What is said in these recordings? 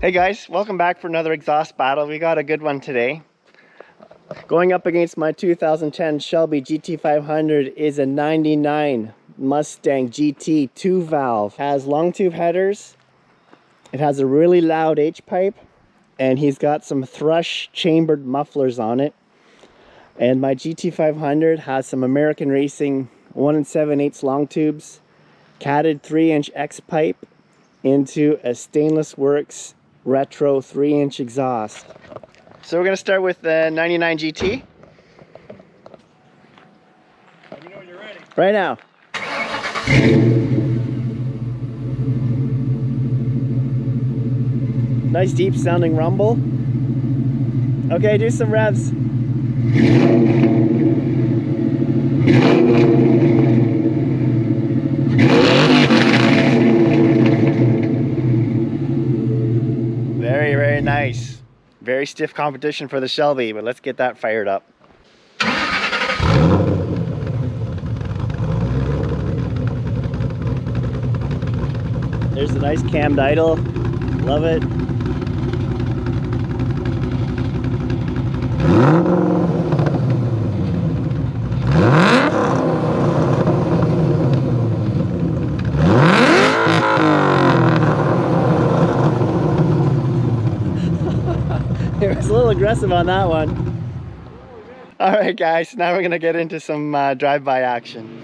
Hey guys, welcome back for another exhaust battle. We got a good one today. Going up against my 2010 Shelby GT500 is a 99 Mustang GT 2-valve. Has long tube headers, it has a really loud H-pipe, and he's got some thrush chambered mufflers on it. And my GT500 has some American Racing 1 7/8 long tubes, catted 3-inch X-pipe into a Stainless Works retro 3-inch exhaust. So we're going to start with the 99 GT. Let me know when you're ready. Right now. Nice deep sounding rumble. Okay, do some revs. Very nice. Very stiff competition for the Shelby, but let's get that fired up. There's a nice cammed idle. Love it. It was a little aggressive on that one. All right, guys, now we're gonna get into some drive-by action.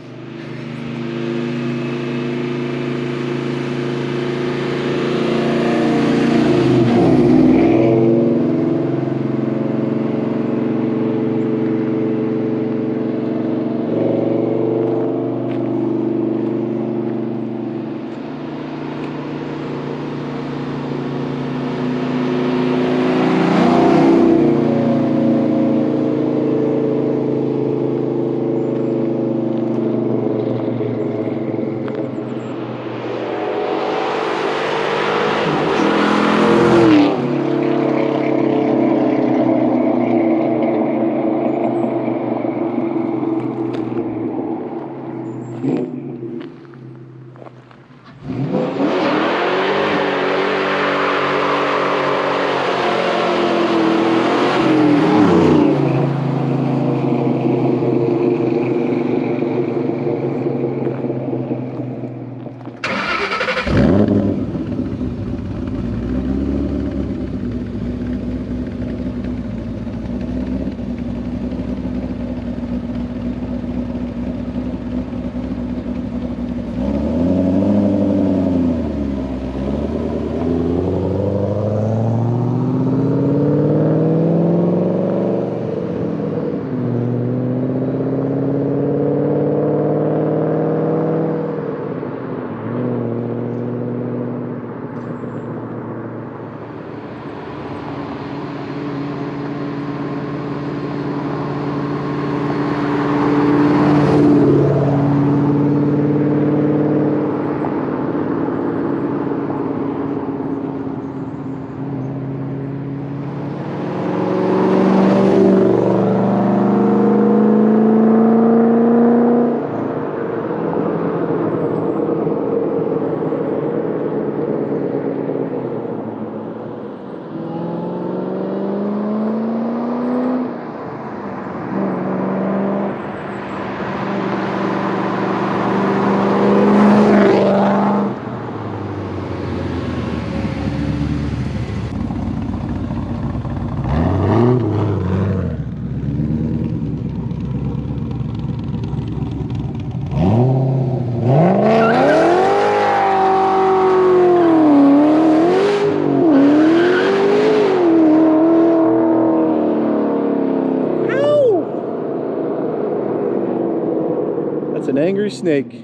That's an angry snake.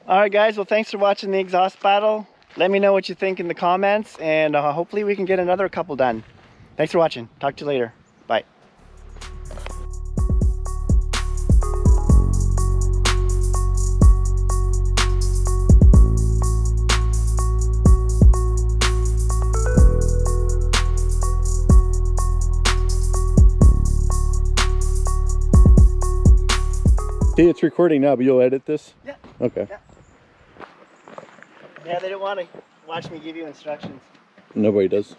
All right, guys, well, thanks for watching the exhaust battle. Let me know what you think in the comments, and hopefully we can get another couple done. Thanks for watching. Talk to you later. Bye. Okay, it's recording now, but you'll edit this? Yeah. Okay. Yeah. Yeah, they didn't want to watch me give you instructions. Nobody does.